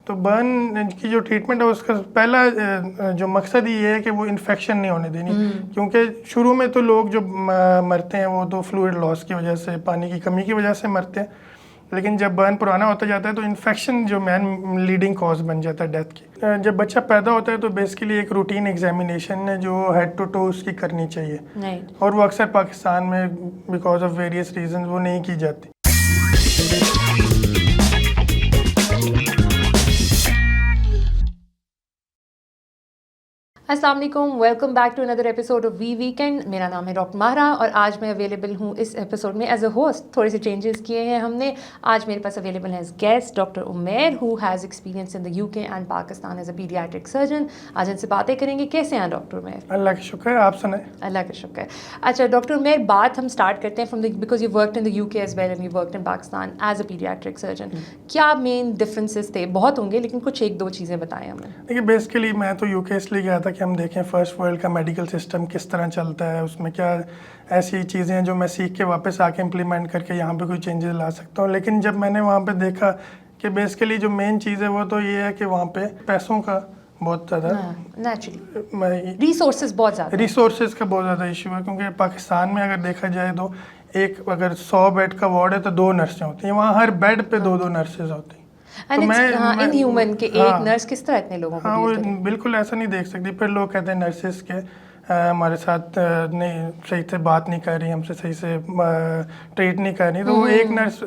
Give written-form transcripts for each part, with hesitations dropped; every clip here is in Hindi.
तो बर्न की जो ट्रीटमेंट है उसका पहला जो मकसद ये है कि वो इन्फेक्शन नहीं होने देनी, क्योंकि शुरू में तो लोग जो मरते हैं वो तो फ्लूइड लॉस की वजह से, पानी की कमी की वजह से मरते हैं, लेकिन जब बर्न पुराना होता जाता है तो इन्फेक्शन जो मेन लीडिंग कॉज बन जाता है डेथ की। जब बच्चा पैदा होता है तो बेसिकली एक रूटीन एग्जामिनेशन है जो हेड टू टो उसकी करनी चाहिए, और वो अक्सर पाकिस्तान में बिकॉज ऑफ वेरियस रीजन वो नहीं की जाती। अस्सलाम वालेकुम, welcome back to another episode of we weekend. मेरा नाम है डॉक्टर माहरा और आज मैं अवेलेबल हूँ इस एपिसोड में एज अ होस्ट। थोड़े से चेंजेस किए हैं हमने। आज मेरे पास अवेलेबल है guest doctor Umair who has experience in the UK and Pakistan as a paediatric surgeon. आज इनसे बातें करेंगे। कैसे हैं डॉक्टर उमैर? अल्लाह का शुक्र, आप सुनाएं। अल्लाह का शुक्र। अच्छा डॉक्टर उमैर, बात हम स्टार्ट करते हैं from the because you worked in the UK as well and you worked in Pakistan as a paediatric surgeon. क्या मेन डिफरेंसेस थे? बहुत होंगे लेकिन कुछ एक दो चीज़ें बताएं हमें। देखिए, बेसिकली मैं तो यूके इसलिए गया था कि हम देखें फर्स्ट वर्ल्ड का मेडिकल सिस्टम किस तरह चलता है, उसमें क्या ऐसी चीज़ें हैं जो मैं सीख के वापस आके इम्प्लीमेंट करके यहाँ पे कोई चेंजेस ला सकता हूँ। लेकिन जब मैंने वहाँ पे देखा कि बेसिकली जो मेन चीज़ है वो तो ये है कि वहाँ पे पैसों का बहुत ज़्यादा रिसोर्सेज का बहुत ज़्यादा इशू है, क्योंकि पाकिस्तान में अगर देखा जाए तो अगर 100 बेड का वार्ड है तो 2 नर्सें होती हैं, वहाँ हर बेड पे 2-2 नर्सेज होती हैं। तो मैं इनह्यूमन के एक नर्स किस तरह इतने लोगों को वो बिल्कुल ऐसा नहीं देख सकती। फिर लोग कहते हैं नर्सेस के हमारे साथ नहीं सही से बात नहीं कर रही, हमसे सही से ट्रीट नहीं कर रही, तो वो एक नर्स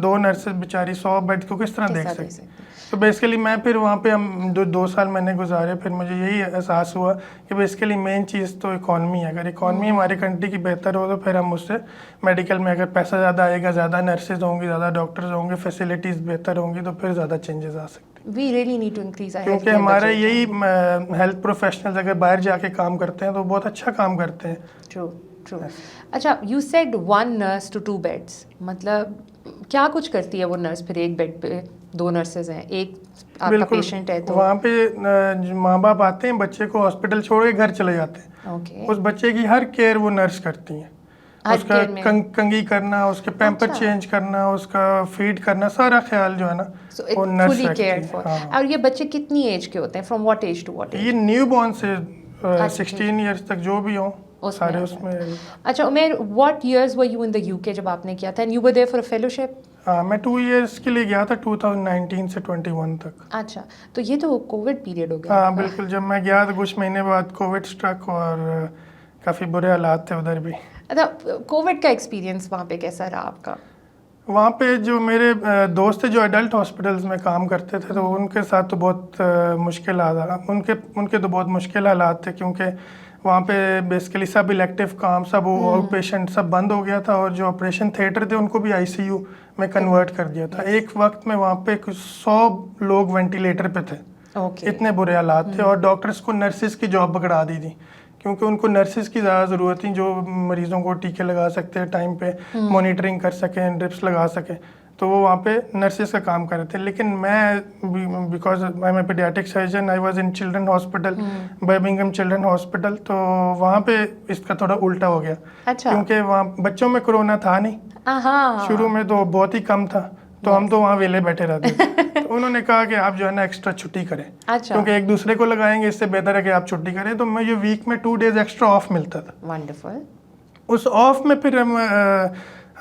2 नर्सेस बेचारी 100 बेड को किस तरह देख सकती। तो बेसिकली मैं फिर वहाँ पे हम 2 साल मैंने गुजारे, फिर मुझे यही एहसास हुआ कि बेसिकली मेन चीज़ तो इकॉनमी है। अगर इकॉनमी हमारी कंट्री की बेहतर हो तो फिर हम उससे मेडिकल में अगर पैसा ज़्यादा आएगा, ज़्यादा नर्सेज होंगी, ज़्यादा डॉक्टर्स होंगे, फैसिलिटीज़ बेहतर होंगी, तो फिर ज़्यादा चेंजेस आ सकते हैं। We really need to increase our क्योंकि हमारा यही हेल्थ प्रोफेशनल्स अगर बाहर जाके काम करते हैं तो बहुत अच्छा काम करते हैं। ट्रू। अच्छा, you said 1 nurse to 2 beds, मतलब क्या कुछ करती है वो नर्स? फिर एक बेड पे 2 नर्सेज हैं, एक आपका पेशेंट है तो वहाँ पे माँ बाप आते हैं, बच्चे को हॉस्पिटल छोड़ के घर चले जाते हैं। उस बच्चे की हर केयर वो नर्स करती हैं, उसका कंघी करना, उसके पैम्पर चेंज करना, उसका फीड करना, सारा ख्याल जो है ना वो नर्स रखती है। और ये बच्चे कितनी एज के होते हैं? From what age to what age? ये न्यू बॉर्न से 16 ईयर्स तक जो भी हो सारे उसमें। अच्छा Umair, what years were you in the UK जब आपने किया था? And you were there for a fellowship? मैं 2 इयर्स के लिए गया था, 2019 से 21 तक। अच्छा, तो ये तो कोविड पीरियड हो गया। हाँ बिल्कुल, जब मैं गया था कुछ महीने बाद कोविड स्ट्रक और काफ़ी बुरे हालात थे उधर भी। अच्छा, कोविड का एक्सपीरियंस वहाँ पे कैसा रहा आपका? वहाँ पे जो मेरे दोस्त थे जो एडल्ट हॉस्पिटल्स में काम करते थे, तो उनके साथ तो बहुत मुश्किल हालात, उनके तो बहुत मुश्किल हालात थे, क्योंकि वहाँ पे बेसिकली सब इलेक्टिव काम, सब आउट पेशेंट सब बंद हो गया था, और जो ऑपरेशन थिएटर थे उनको भी आईसीयू में कन्वर्ट कर दिया था। एक वक्त में वहाँ पे कुछ 100 लोग वेंटिलेटर पे थे। इतने बुरे हालात थे, और डॉक्टर्स को नर्सिस की जॉब पकड़ा दी थी, क्योंकि उनको नर्सिस की ज़्यादा ज़रूरत थी जो मरीज़ों को टीके लगा सकते हैं, टाइम पे मॉनिटरिंग कर सकें, ड्रिप्स लगा सकें, तो वो वहाँ पे नर्सिस का काम कर रहे थे। लेकिन मैं because I am a paediatric surgeon, I was in children hospital, Birmingham children hospital, तो वहाँ पे इसका थोड़ा उल्टा हो गया। अच्छा। क्योंकि वहाँ बच्चों में कोरोना था नहीं, शुरू में तो बहुत ही कम था, तो हम तो वहाँ वेले बैठे रहते थे। तो उन्होंने कहा कि आप जो है ना एक्स्ट्रा छुट्टी करें। अच्छा। क्योंकि एक दूसरे को लगाएंगे, इससे बेहतर है कि आप छुट्टी करें। तो मुझे वीक में 2 डेज एक्स्ट्रा ऑफ मिलता था। वंडरफुल। उस ऑफ में फिर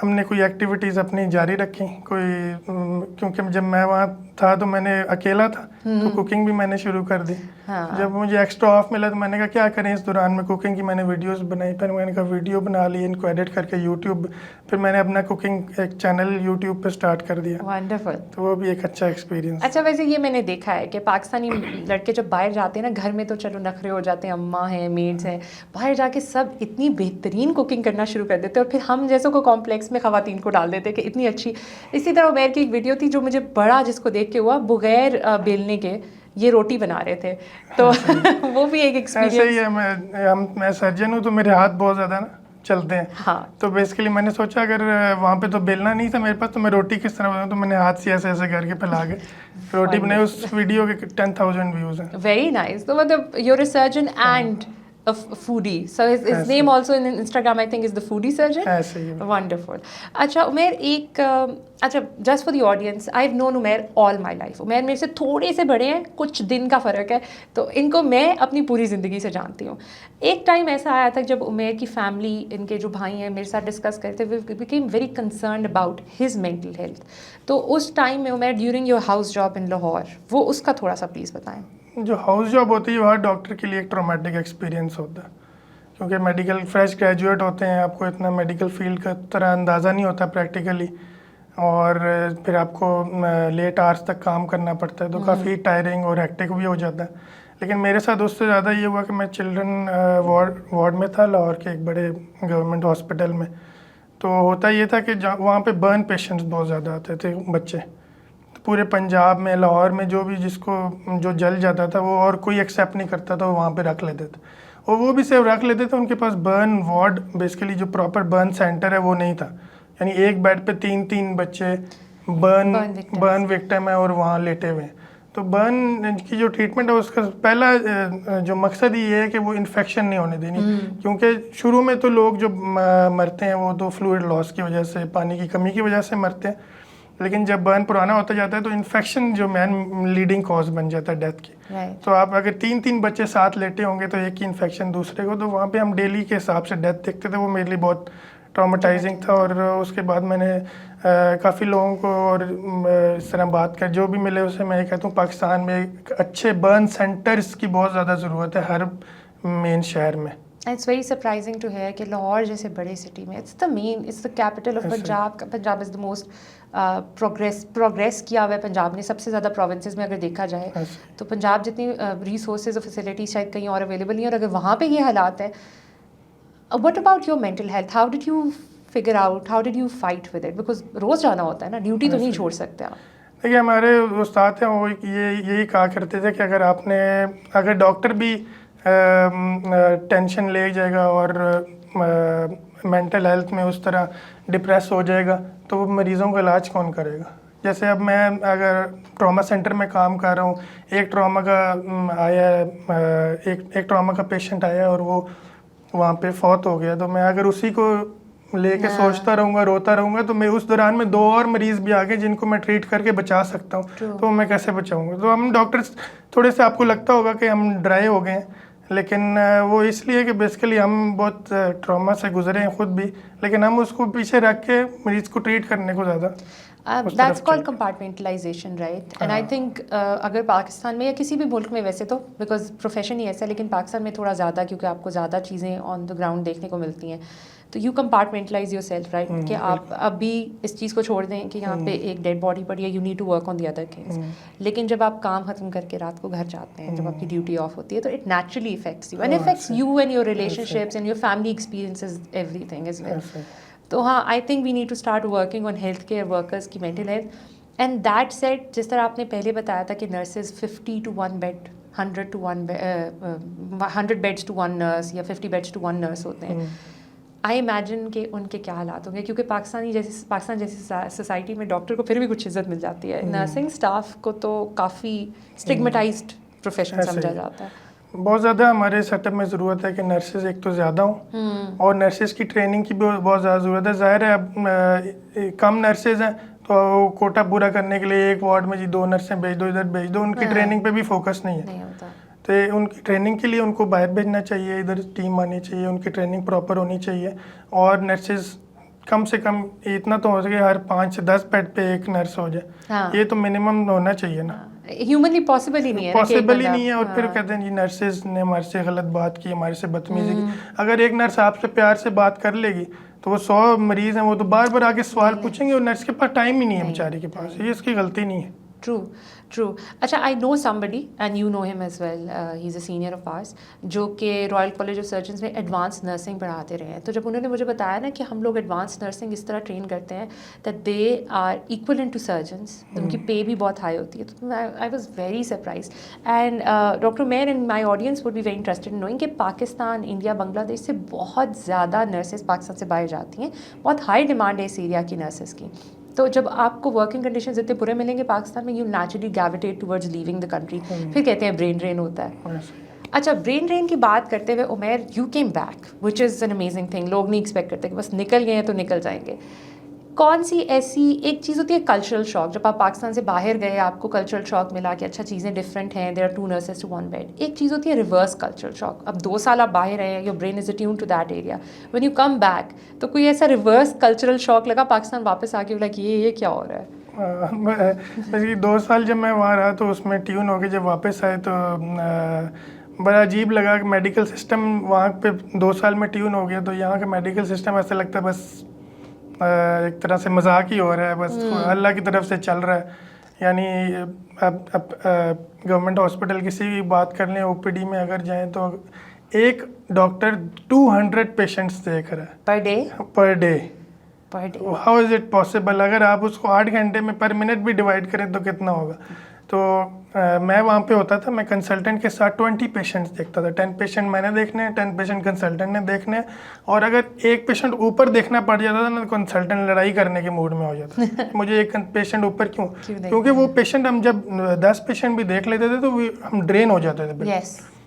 हमने कोई एक्टिविटीज़ अपनी जारी रखी, क्योंकि जब मैं वहाँ था तो मैंने अकेला था, तो कुकिंग भी मैंने शुरू कर दी। हाँ। जब मुझे एक्स्ट्रा ऑफ मिला तो मैंने कहा क्या करें, इस दौरान में कुकिंग की मैंने वीडियोस बनाई, फिर मैंने कहा वीडियो बना ली, इनको एडिट करके यूट्यूब, फिर मैंने अपना कुकिंग एक चैनल यूट्यूब पे स्टार्ट कर दिया। वंडरफुल। तो वो भी एक अच्छा एक्सपीरियंस। अच्छा, वैसे ये मैंने देखा है कि पाकिस्तानी लड़के जब बाहर जाते हैं ना, घर में तो चलो नखरे हो जाते हैं, अम्मा हैं, मेड्स हैं, बाहर जाके सब इतनी बेहतरीन कुकिंग करना शुरू कर देते हैं, और फिर हम जैसों को कॉम्प्लेक्स में ख़वातीन को डाल देते हैं कि इतनी अच्छी। इसी तरह उमैर की एक वीडियो थी जो मुझे बड़ा, जिसको देख के हुआ, बगैर बेलने के ये रोटी बना रहे थे, तो वो भी एक एक्सपीरियंस। ऐसे ही है, मैं सर्जन हूँ तो मेरे हाथ बहुत ज़्यादा ना चलते हैं। हाँ। तो बेसिकली मैंने सोचा अगर वहाँ पे तो बेलना नहीं था मेरे पास, तो मैं रोटी किस तरह बनाऊँ, तो मैंने हाथ से ऐसे ऐसे करके फैला के रोटी बनाई। उस वीडियो के 10,000 व्यूज़ हैं। Very nice. तो मतलब you're a surgeon and a foodie. So his name also in Instagram I think is the foodie surgeon. ऐसे ही है। Wonderful. अच्छा उमेर एक अच्छा just for the audience, I've known Umer all my life. उमेर मेरे से थोड़े से बड़े हैं, कुछ दिन का फ़र्क है, तो इनको मैं अपनी पूरी ज़िंदगी से जानती हूँ। एक टाइम ऐसा आया था जब उमेर की फैमिली, इनके जो भाई हैं मेरे साथ डिस्कस करते हुए became very concerned about his mental health. तो उस टाइम में Umer during your house job in Lahore, वो उसका थोड़ा सा प्लीज़ बताएं। जो हाउस जॉब होती है वहाँ डॉक्टर के लिए एक ट्रॉमेटिक एक्सपीरियंस होता है, क्योंकि मेडिकल फ्रेश ग्रेजुएट होते हैं, आपको इतना मेडिकल फील्ड का तरह अंदाज़ा नहीं होता प्रैक्टिकली, और फिर आपको लेट आवर्स तक काम करना पड़ता है, तो काफ़ी टायरिंग और हेक्टिक भी हो जाता है। लेकिन मेरे साथ उससे ज़्यादा ये हुआ कि मैं चिल्ड्रन वार्ड में था लाहौर के एक बड़े गवर्नमेंट हॉस्पिटल में। तो होता ये था कि वहाँ पे बर्न पेशेंट्स बहुत ज़्यादा आते थे बच्चे, तो पूरे पंजाब में, लाहौर में जो भी जिसको जो जल जाता था वो और कोई एक्सेप्ट नहीं करता था, वो वहाँ पे रख लेते थे, और वो भी सिर्फ रख लेते थे, उनके पास बर्न वार्ड बेसिकली जो प्रॉपर बर्न सेंटर है वो नहीं था। यानी एक बेड पे 3-3 बच्चे बर्न विक्टिम है और वहाँ लेटे हुए हैं। तो बर्न की जो ट्रीटमेंट है उसका पहला जो मकसद ये है कि वो इन्फेक्शन नहीं होने देनी, क्योंकि शुरू में तो लोग जो मरते हैं वो तो फ्लूइड लॉस की वजह से, पानी की कमी की वजह से मरते हैं, लेकिन जब बर्न पुराना होता जाता है तो इन्फेक्शन जो मेन लीडिंग कॉज बन जाता है डेथ की। तो आप अगर 3-3 बच्चे साथ लेटे होंगे तो एक ही इन्फेक्शन दूसरे को, तो वहाँ पे हम डेली के हिसाब से डेथ देखते थे। वो मेरे लिए बहुत ट्रॉमेटाइजिंग था, और उसके बाद मैंने काफ़ी लोगों को और इस तरह बात कर जो भी मिले उसे मैं कहता हूँ पाकिस्तान में एक अच्छे बर्न सेंटर्स की बहुत ज़्यादा ज़रूरत है हर मेन शहर में। It's very surprising to hear कि लाहौर जैसे बड़े सिटी में it's the capital of Punjab. Punjab is the most progress किया हुआ है पंजाब ने सबसे ज़्यादा प्रोविंसेस में अगर देखा जाए, तो पंजाब जितनी रिसोर्सेज और फैसिलिटीज शायद कहीं और अवेलेबल नहीं है, और अगर वहाँ पे ये हालात है, what about your mental health, how did you figure out, how did you fight with it, because रोज़ जाना होता है ना, ड्यूटी तो नहीं छोड़ सकते आप। देखिए हमारे उस्ताद हैं वो यही कहा करते थे कि अगर डॉक्टर भी टेंशन ले जाएगा और मेंटल हेल्थ में उस तरह डिप्रेस हो जाएगा तो वो मरीज़ों का इलाज कौन करेगा। जैसे अब मैं अगर ट्रॉमा सेंटर में काम कर रहा हूँ, एक ट्रॉमा का आया एक ट्रॉमा का पेशेंट आया और वो वहाँ पे फौत हो गया, तो मैं अगर उसी को लेके सोचता रहूँगा, रोता रहूँगा, तो मैं उस दौरान में 2 और मरीज़ भी आ गए जिनको मैं ट्रीट करके बचा सकता हूँ, तो मैं कैसे बचाऊँगा। तो हम डॉक्टर्स थोड़े से, आपको लगता होगा कि हम ड्राई हो गए हैं, लेकिन वो इसलिए कि बेसिकली हम बहुत ट्रॉमा से गुजरे हैं खुद भी, लेकिन हम उसको पीछे रख के मरीज़ को ट्रीट करने को ज़्यादा that's called compartmentalisation, right. And I think अगर पाकिस्तान में या किसी भी मुल्क में, वैसे तो बिकॉज प्रोफेशन ही ऐसा है, लेकिन पाकिस्तान में थोड़ा ज़्यादा, क्योंकि आपको ज़्यादा चीज़ें ऑन द ग्राउंड देखने को मिलती हैं, तो you compartmentalise yourself, right, कि आप अभी इस चीज़ को छोड़ दें कि यहाँ पे एक डेड बॉडी पड़ी है, you need to work on the other things. लेकिन जब आप काम ख़त्म करके रात को घर जाते हैं, जब आपकी ड्यूटी ऑफ होती है, तो it naturally affects you and affects you and your relationships and your family experiences, everything is well. तो हाँ, I think we need to start working on health care workers की mental health. And that set, जिस तरह आपने पहले बताया था कि nurses 50 to 1 bed, 100 beds to 1 nurse या 50 बेड्स टू 1 नर्स होते हैं। आई इमेजिन कि उनके क्या हालात होंगे, क्योंकि पाकिस्तान जैसी सोसाइटी में डॉक्टर को फिर भी कुछ इज्जत मिल जाती है, नर्सिंग स्टाफ को तो काफ़ी स्टिग्मेटाइज्ड प्रोफेशन समझा जाता है। बहुत ज़्यादा हमारे सेटअप में ज़रूरत है कि नर्सेज एक तो ज़्यादा हों, और नर्सेज की ट्रेनिंग की भी बहुत ज़्यादा ज़रूरत है। ज़ाहिर है अब कम नर्सेज हैं तो कोटा पूरा करने के लिए एक वार्ड में जी 2 नर्सें भेज दो, इधर भेज दो, उनकी ट्रेनिंग पे भी फोकस नहीं है। तो उनकी ट्रेनिंग के लिए उनको बाहर भेजना चाहिए, इधर टीम आनी चाहिए, उनकी ट्रेनिंग प्रॉपर होनी चाहिए, और नर्सेज कम से कम इतना तो हो सके हर 5 से 10 बेड पे एक नर्स हो जाए। हाँ। ये तो मिनिमम होना चाहिए ना। ह्यूमनली पॉसिबल ही नहीं है, पॉसिबल ही नहीं है। और फिर कहते हैं जी नर्सेज ने हमारे से गलत बात की, हमारे से बदतमीजी की। अगर एक नर्स आपसे प्यार से बात कर लेगी तो वो 100 मरीज हैं, वो तो बार बार आके सवाल पूछेंगे, और नर्स के पास टाइम ही नहीं है बेचारी के पास, ये इसकी गलती नहीं है। ट्रू। अच्छा, I know somebody and you know him as well, he is a senior of ours, जो कि रॉयल कॉलेज ऑफ सर्जन्स में एडवांस नर्सिंग पढ़ाते रहे हैं। तो जब उन्होंने मुझे बताया ना कि हम लोग एडवांस नर्सिंग इस तरह ट्रेन करते हैं that they are equivalent to surgeons, उनकी पे भी बहुत हाई होती है, तो I was very surprise. And doctor Umair and my audience would be very interested in knowing कि पाकिस्तान, इंडिया, बांग्लादेश से बहुत ज़्यादा नर्सेज पाकिस्तान से बाहर जाती हैं, बहुत हाई डिमांड है इस एरिया की नर्सेज की। तो जब आपको वर्किंग कंडीशंस इतने बुरे मिलेंगे पाकिस्तान में, you naturally gravitate towards leaving the country. फिर कहते हैं ब्रेन ड्रेन होता है। अच्छा, ब्रेन ड्रेन की बात करते हुए Umer, you came back which is an amazing thing. लोग नहीं एक्सपेक्ट करते कि बस निकल गए हैं तो निकल जाएंगे। कौन सी ऐसी एक चीज़ होती है कल्चरल शॉक, जब आप पाकिस्तान से बाहर गए आपको कल्चरल शॉक मिला कि अच्छा चीज़ें डिफरेंट हैं, there are 2 nurses to 1 bed. एक चीज़ होती है रिवर्स कल्चरल शॉक, अब 2 साल आप बाहर रहे हैं, your brain is attune to that area, when you come back तो कोई ऐसा रिवर्स कल्चरल शॉक लगा पाकिस्तान वापस आके, लाइक ये क्या हो रहा है? बेसिकली 2 साल जब मैं वहाँ रहा तो उसमें ट्यून हो के जब वापस आए तो बड़ा अजीब लगा कि मेडिकल सिस्टम वहाँ पे 2 साल में ट्यून हो गया। तो यहाँ का मेडिकल सिस्टम ऐसा लगता है बस एक तरह से मजाक ही हो रहा है, बस अल्लाह की तरफ से चल रहा है। यानी अब गवर्नमेंट हॉस्पिटल किसी भी बात कर लें, ओपीडी में अगर जाएं तो एक डॉक्टर 200 पेशेंट्स देख रहा है per day. How is it possible? अगर आप उसको 8 घंटे में पर मिनट भी डिवाइड करें तो कितना होगा? तो मैं वहाँ पे होता था, मैं कंसल्टेंट के साथ 20 पेशेंट्स देखता था। 10 पेशेंट मैंने देखने हैं, 10 पेशेंट कंसल्टेंट ने देखने हैं। और अगर एक पेशेंट ऊपर देखना पड़ जाता था ना, तो कंसल्टेंट लड़ाई करने के मूड में हो जाता मुझे एक पेशेंट ऊपर क्यों? क्योंकि वो पेशेंट हम जब 10 पेशेंट भी देख लेते थे तो हम ड्रेन हो जाते थे।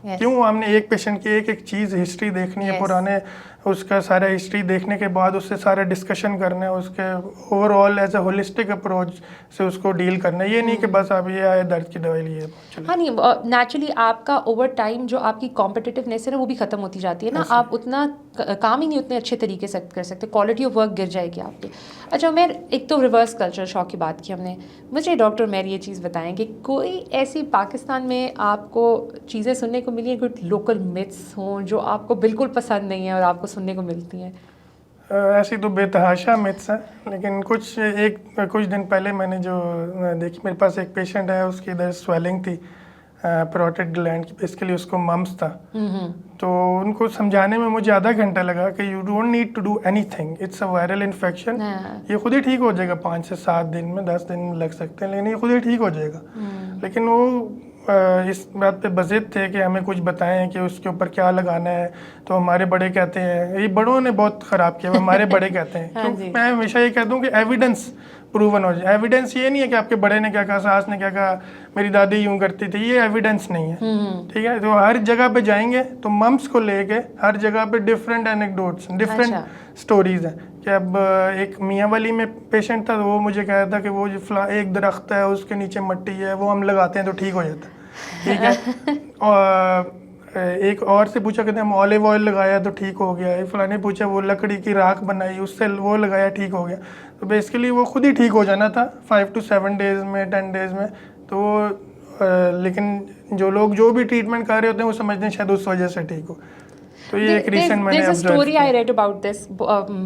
क्यों? हमने एक पेशेंट की एक चीज़ हिस्ट्री देखनी है, पुराने उसका सारा हिस्ट्री देखने के बाद उससे सारा डिस्कशन करना है, उसके overall as a holistic approach से उसको डील करना है। ये नहीं कि बस आप ये आए दर्द की दवाई लिए। हाँ नहीं, नेचुरली आपका ओवर टाइम जो आपकी कॉम्पिटिटिवनेस है ना वो भी ख़त्म होती जाती है ना, आप उतना काम ही नहीं उतने अच्छे तरीके से कर सकते, क्वालिटी ऑफ वर्क गिर जाएगी आपकी। अच्छा उमैर, एक तो रिवर्स कल्चर शॉक की बात की हमने, मुझे डॉक्टर उमैर ये चीज़ बताएं कि कोई ऐसी पाकिस्तान में आपको चीज़ें सुनने को मिली हैं, कुछ लोकल मिथ्स हों जो आपको बिल्कुल पसंद नहीं है और आपको सुनने को मिलती हैं? ऐसी तो बेतहाशा मिथ्स हैं, लेकिन कुछ दिन पहले मैंने जो देखी, मेरे पास एक पेशेंट है, उसकी इधर स्वेलिंग थी पैरोटिड ग्लैंड की, बेसिकली उसको मम्स था। तो उनको समझाने में मुझे आधा घंटा लगा कि you don't need to do anything, it's a viral infection, ये खुद ही ठीक हो जाएगा 5 से 7 दिन में, 10 दिन लग सकते हैं, लेकिन ये खुद ही ठीक हो जाएगा। लेकिन वो इस बात पे बज़िद थे कि हमें कुछ बताएं कि उसके ऊपर क्या लगाना है। तो हमारे बड़े कहते हैं, ये बड़ों ने बहुत ख़राब किया, हमारे बड़े कहते हैं क्योंकि मैं हमेशा ये कहता हूँ कि एविडेंस प्रूवन हो जाए। एविडेंस ये नहीं है कि आपके बड़े ने क्या कहा, सास ने क्या कहा, मेरी दादी यूँ करती थी, ये एविडेंस नहीं है। ठीक है, तो हर जगह पे जाएंगे तो मम्स को लेके हर जगह पे डिफरेंट एनेक्डोट्स, डिफरेंट स्टोरीज हैं। कि अब एक मियाँ वाली में पेशेंट था, तो वो मुझे कह रहा था कि वो जो एक दरख्त है उसके नीचे मिट्टी है, वो हम लगाते हैं तो ठीक हो जाता है। ठीक है। और एक और से पूछा, कहते हैं हम ऑलिव ऑयल लगाया तो ठीक हो गया। एक फलाने पूछा, वो लकड़ी की राख बनाई उससे वो लगाया ठीक हो गया। तो बेसिकली वो खुद ही ठीक हो जाना था 5 to 7 डेज़ में, 10 डेज़ में। तो लेकिन जो लोग जो भी ट्रीटमेंट कर रहे होते हैं वो समझते हैं शायद उस वजह से ठीक हो। तो ये एक रीसेंट मैंने There's a story I read about this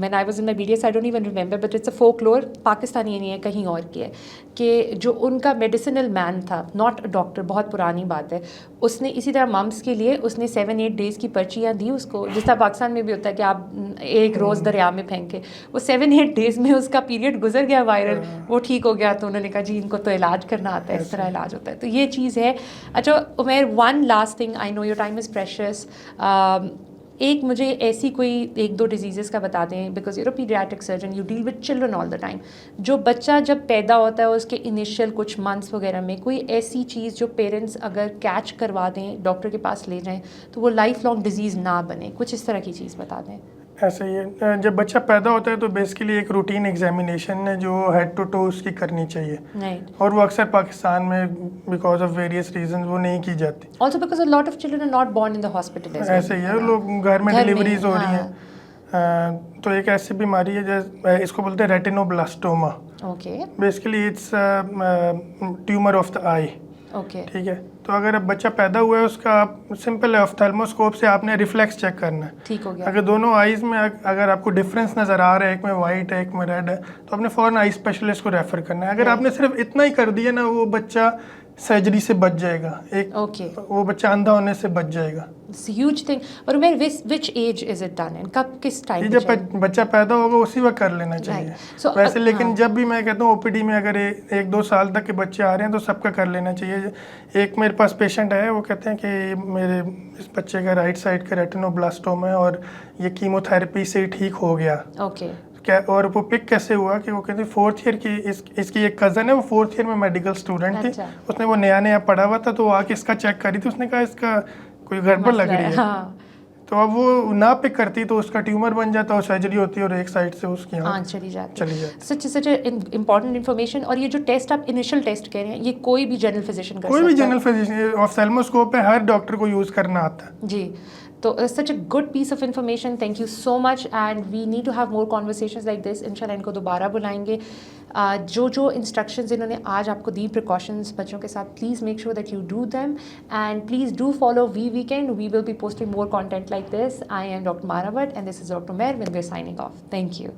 when I was in my BDS, I don't even remember, but it's a folklore, Pakistani नहीं है, कहीं और की है, कि जो उनका मेडिसिनल मैन था, नॉट अ डॉक्टर, बहुत पुरानी बात है, उसने इसी तरह मम्स के लिए उसने 7-8 डेज़ की पर्चियाँ दी उसको, जिस तरह पाकिस्तान में भी होता है कि आप एक रोज़ दरिया में फेंके, वो 7-8 डेज़ में उसका पीरियड गुजर गया वायरल, वो ठीक हो गया। तो उन्होंने कहा जी इनको तो इलाज करना आता है, इस तरह इलाज होता है। तो ये चीज़ है। अच्छा Umair, one last thing, I know your time is precious, एक मुझे ऐसी कोई 1-2 डिजीज़ का बता दें, because you're paediatric surgeon, you deal with children all the time, जो बच्चा जब पैदा होता है उसके इनिशियल कुछ मंथ्स वगैरह में कोई ऐसी चीज़ जो पेरेंट्स अगर कैच करवा दें, डॉक्टर के पास ले जाएं, तो वो लाइफ लॉन्ग डिजीज़ ना बने, कुछ इस तरह की चीज़ बता दें। ऐसे ही है, जब बच्चा पैदा होता है तो बेसिकली एक रूटीन एग्जामिनेशन है जो हेड टू टो उसकी करनी चाहिए। और वो अक्सर पाकिस्तान में बिकॉज ऑफ वेरियस रीजंस वो नहीं की जाती। Also because a lot of children are not born in the hospital. ऐसे ही है, लोग घर में डिलीवरीज हो रही हैं। तो एक ऐसी बीमारी है जैसे इसको बोलते हैं retinoblastoma. Okay, basically it's tumour of the I. Okay, ठीक है। तो अगर अब बच्चा पैदा हुआ है, उसका आप सिंपल है, ऑफ्थेल्मोस्कोप से आपने रिफ्लेक्स चेक करना है, ठीक हो गया। अगर दोनों आईज में अगर आपको डिफरेंस नज़र आ रहा है, एक में वाइट है एक में रेड है, तो आपने फ़ौरन आई स्पेशलिस्ट को रेफ़र करना है। अगर आपने सिर्फ इतना ही कर दिया ना, वो बच्चा सर्जरी से बच जाएगा, वो बच्चा अंधा होने से बच जाएगा। Huge thing. और मैं which age is it done and कब किस टाइम? जब बच्चा पैदा होगा उसी वक्त कर लेना चाहिए। वैसे लेकिन जब भी मैं कहता हूँ ओपीडी में अगर 1-2 साल तक के बच्चे आ रहे हैं तो सबका कर लेना चाहिए। एक मेरे पास पेशेंट है, वो कहते हैं कि मेरे इस बच्चे का राइट साइड का रेटिनोब्लास्टोमा है और ये कीमोथेरेपी से ठीक हो गया। ओके। और वो पिक कैसे हुआ कि वो कहते 4th ईयर की इसकी एक कज़न है, वो 4th ईयर में मेडिकल स्टूडेंट थी। उसने वो नया पढ़ा हुआ था, तो वो आके इसका चेक करी थी। उसने कहा इसका कोई गड़बड़ लग मसला रही है। हाँ तो अब वो ना पिक करती तो उसका ट्यूमर बन जाता और सर्जरी होती और एक साइड से उसकी हाँ आँख चली जाती चली जाती। सच इम्पॉर्टेंट इन्फॉर्मेशन। और ये जो टेस्ट आप इनिशियल टेस्ट कह रहे हैं, ये कोई भी जनरल फिजिशियन कर कोई भी सकता है? जनरल फिजिशियन ऑफ्थेल्मोस्कोप है, हर डॉक्टर को यूज़ करना आता है। जी, तो such a good piece of information, thank you so much and we need to have more conversations like this. इंशाल्लाह इनको दोबारा बुलाएंगे। जो इंस्ट्रक्शंस इन्होंने आज आपको दी, प्रिकॉशंस बच्चों के साथ, please make sure that you do them and please do follow we weekend. We will be posting more content like this. I am doctor Mara Bhatt and this is doctor Mehr when we're signing off. Thank you.